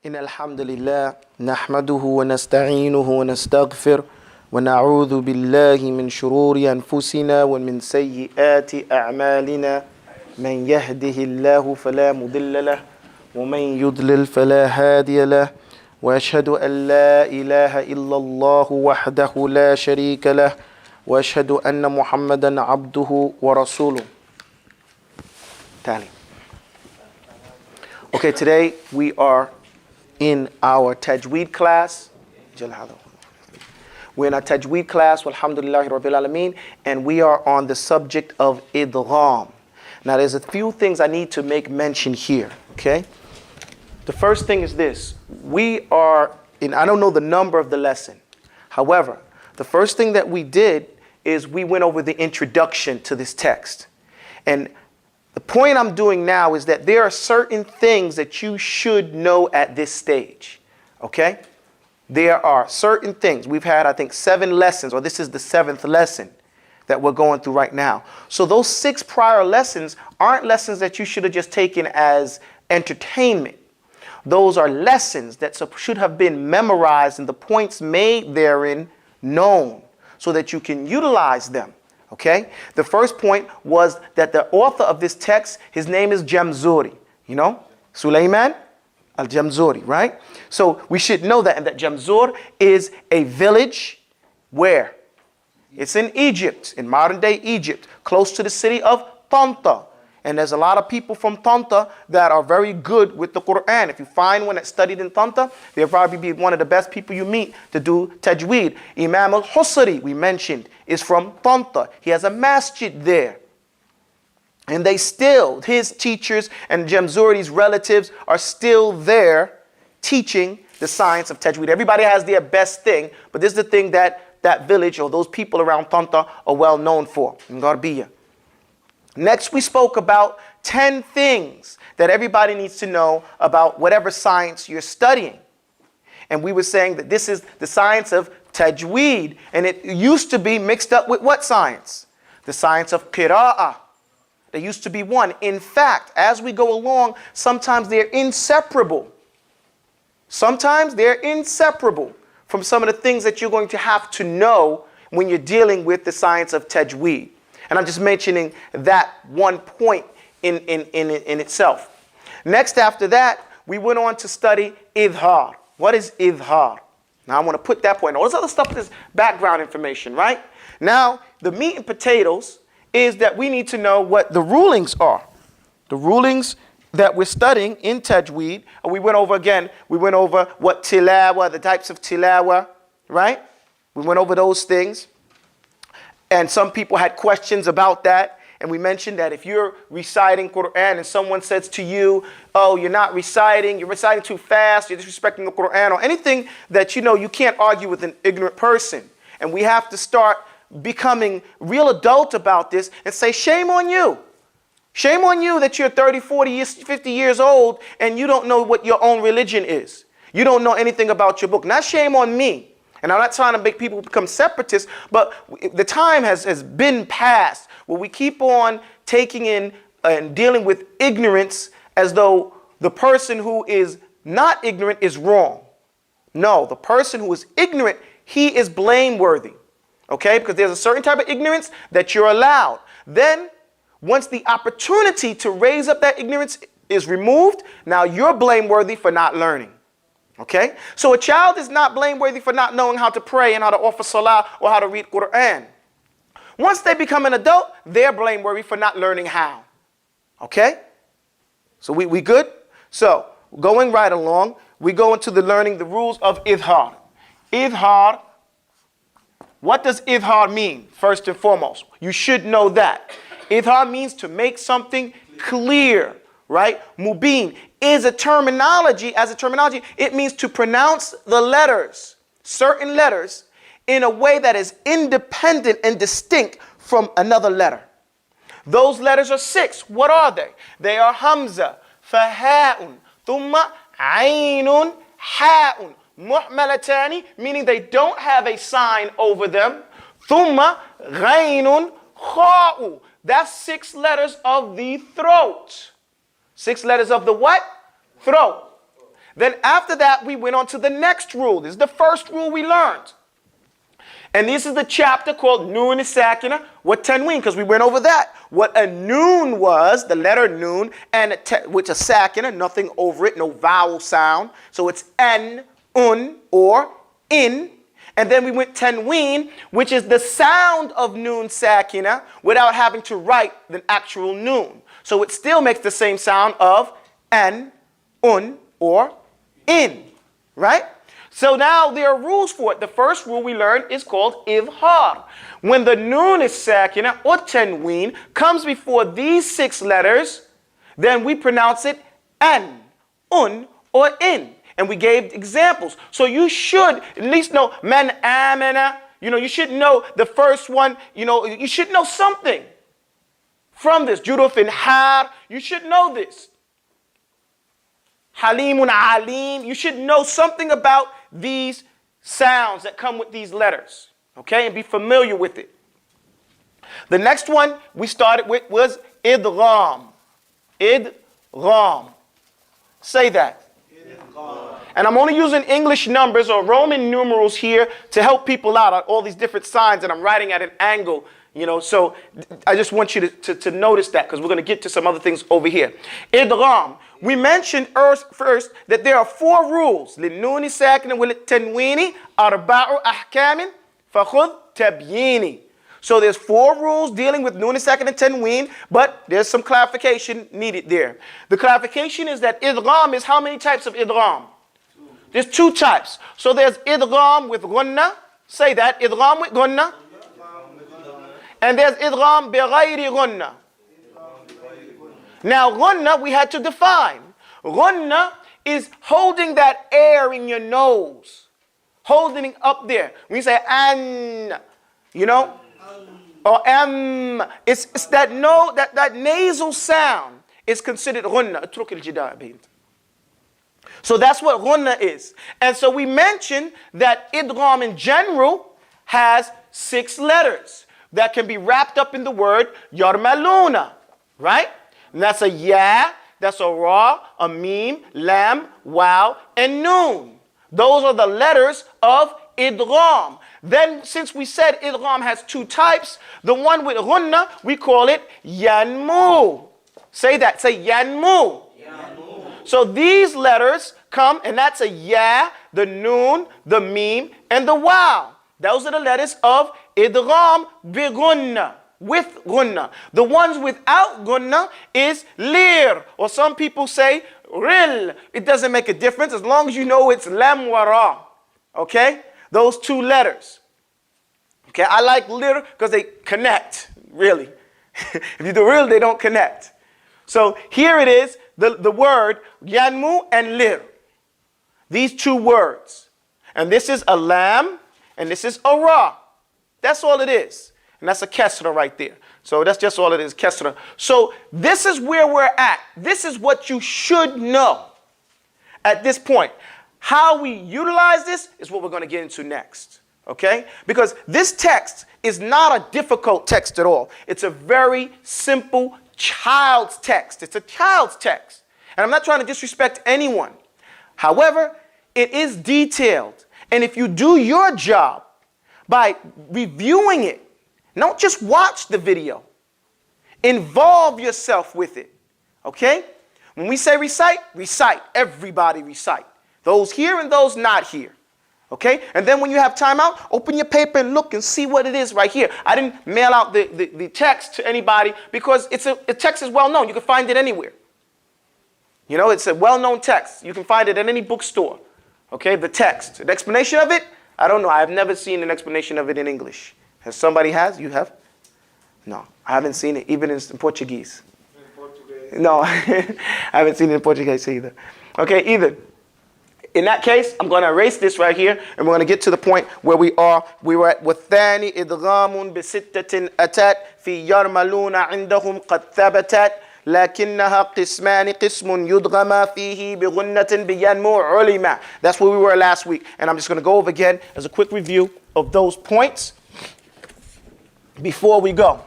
إن الحمد لله نحمده ونستعينه ونستغفر ونعوذ بالله من شرور أنفسنا ومن سيئات أعمالنا من يهده الله فلا مضل له ومن يضلل فلا هادي له وأشهد أن لا إله إلا الله وحده لا شريك له وأشهد أن محمدا عبده ورسوله. Okay, today we are in our Tajweed class. We're in our Tajweed class, walhamdulillahi rabbil alameen, and we are on the subject of idgham. Now there's a few things I need to make mention here, okay? The first thing is this. We are in, I don't know the number of the lesson. However, the first thing that we did is we went over the introduction to this text. And the point I'm doing now is that there are certain things that you should know at this stage, okay? There are certain things. We've had, I think, 7 lessons, or this is the 7th lesson that we're going through right now. So those 6 prior lessons aren't lessons that you should have just taken as entertainment. Those are lessons that should have been memorized and the points made therein known so that you can utilize them. Okay, the first point was that the author of this text, his name is Jamzuri. You know, Sulaiman al-Jamzuri, right? So we should know that, and that Jamzur is a village where? It's in Egypt, in modern day Egypt, close to the city of Tanta. And there's a lot of people from Tanta that are very good with the Quran. If you find one that studied in Tanta, they'll probably be one of the best people you meet to do Tajweed. Imam al-Husari, we mentioned, is from Tanta. He has a masjid there. And they still, his teachers and Jamzuri's relatives are still there teaching the science of Tajweed. Everybody has their best thing, but this is the thing that that village or those people around Tanta are well known for, in Garbiya. Next, we spoke about 10 things that everybody needs to know about whatever science you're studying. And we were saying that this is the science of Tajweed, and it used to be mixed up with what science? The science of Qira'ah. There used to be one. In fact, as we go along, sometimes they're inseparable. Sometimes they're inseparable from some of the things that you're going to have to know when you're dealing with the science of Tajweed. And I'm just mentioning that one point in itself. Next, after that, we went on to study idhar. What is idhar? Now, I want to put that point. All this other stuff is background information, right? Now, the meat and potatoes is that we need to know what the rulings are. The rulings that we're studying in Tajweed. And we went over what tilawa, the types of tilawa, right? We went over those things. And some people had questions about that. And we mentioned that if you're reciting Quran and someone says to you, oh, you're not reciting, you're reciting too fast, you're disrespecting the Quran, or anything that you know you can't argue with an ignorant person. And we have to start becoming real adult about this and say, shame on you. Shame on you that you're 30, 40, years, 50 years old and you don't know what your own religion is. You don't know anything about your book. Not shame on me. And I'm not trying to make people become separatists, but the time has been past where we keep on taking in and dealing with ignorance as though the person who is not ignorant is wrong. No, the person who is ignorant, he is blameworthy. Okay? Because there's a certain type of ignorance that you're allowed. Then, once the opportunity to raise up that ignorance is removed, now you're blameworthy for not learning. Okay? So a child is not blameworthy for not knowing how to pray and how to offer salah or how to read Quran. Once they become an adult, they're blameworthy for not learning how. Okay? So we good? So going right along, we go into the learning the rules of idhar. Idhar, what does idhar mean? First and foremost, you should know that. Idhar means to make something clear. Right? Mubin is a terminology. As a terminology, it means to pronounce the letters, certain letters, in a way that is independent and distinct from another letter. Those letters are 6. What are they? They are Hamza, Faha'un, Thumma, Ainun, Ha'un, Muhmalatani, meaning they don't have a sign over them. Thumma, Ghainun, Kha'u. That's 6 letters of the throat. 6 letters of the what? Throat. Then after that, we went on to the next rule. This is the first rule we learned. And this is the chapter called Noon Sakina wa Tanween, because we went over that. What a noon was, the letter noon, and which a sakina, nothing over it, no vowel sound. So it's an, un, or in. And then we went tanween, which is the sound of noon sakina without having to write the actual noon. So it still makes the same sound of an, un, or in, right? So now there are rules for it. The first rule we learned is called idhar. When the noon is sakina or tanween comes before these 6 letters, then we pronounce it an, un, or in. And we gave examples. So you should at least know man amana. You should know the first one. You should know something from this. Juruf and har. You should know this. Halimun alim. You should know something about these sounds that come with these letters. Okay? And be familiar with it. The next one we started with was idgham. Idgham. Say that. And I'm only using English numbers or Roman numerals here to help people out on all these different signs that I'm writing at an angle. So I just want you to notice that, because we're going to get to some other things over here. Idgham. We mentioned first that there are 4 rules. للنون ساكنة وللتنوين أربع أحكام فخذ تبييني. So there's 4 rules dealing with nun sakin and tanween, but there's some clarification needed there. The clarification is that idgham is how many types of idgham? There's 2 types. So there's idgham with gunna. Say that. Idgham with gunna. And there's idgham bighayri gunna. Now gunna we had to define. Gunna is holding that air in your nose. Holding it up there. When you say an, or it's that that nasal sound is considered gunna. So that's what gunna is. And so we mentioned that idgham in general has 6 letters that can be wrapped up in the word yarmaluna, right? And that's a ya, that's a ra, a mim, lam, wow, and noon. Those are the letters of idgham. Then, since we said idgham has 2 types, the one with gunna, we call it yanmu. Say that. Say yanmu. Yanmu. So these letters come, and that's a ya, the noon, the mim, and the wow. Those are the letters of idgham bi gunna, with gunna. The ones without gunna is lir, or some people say ril. It doesn't make a difference as long as you know it's lam wa ra. Okay? Those 2 letters. Okay, I like lir because they connect, really. If you do real, they don't connect. So here it is, the word yanmu and lir. These 2 words. And this is a lam, and this is a ra. That's all it is. And that's a kesra right there. So that's just all it is, kesra. So this is where we're at. This is what you should know at this point. How we utilize this is what we're going to get into next, okay? Because this text is not a difficult text at all. It's a very simple child's text. It's a child's text. And I'm not trying to disrespect anyone. However, it is detailed. And if you do your job by reviewing it, don't just watch the video. Involve yourself with it, okay? When we say recite, recite. Everybody recite. Those here and those not here. Okay? And then when you have time out, open your paper and look and see what it is right here. I didn't mail out the text to anybody because the text is well known. You can find it anywhere. It's a well-known text. You can find it at any bookstore. Okay? The text. The explanation of it, I don't know. I have never seen an explanation of it in English. Somebody has? You have? No. I haven't seen it even in Portuguese. In Portuguese? No. I haven't seen it in Portuguese either. Okay, either. In that case, I'm going to erase this right here, and we're going to get to the point where we are. We were at وَالثَّانِ إِدْغَامٌ بِسِتَّةٍ أَتَتْ فِي يَرْمَلُونَ عِنْدَهُمْ قَدْ ثَبَتَتْ لَكِنَّهَا قِسْمَانِ قِسْمٌ يُدْغَمَا فِيهِ بِغُنَّةٍ بِيَنْمُ عُلِمَا. That's where we were last week, and I'm just going to go over again as a quick review of those points before we go.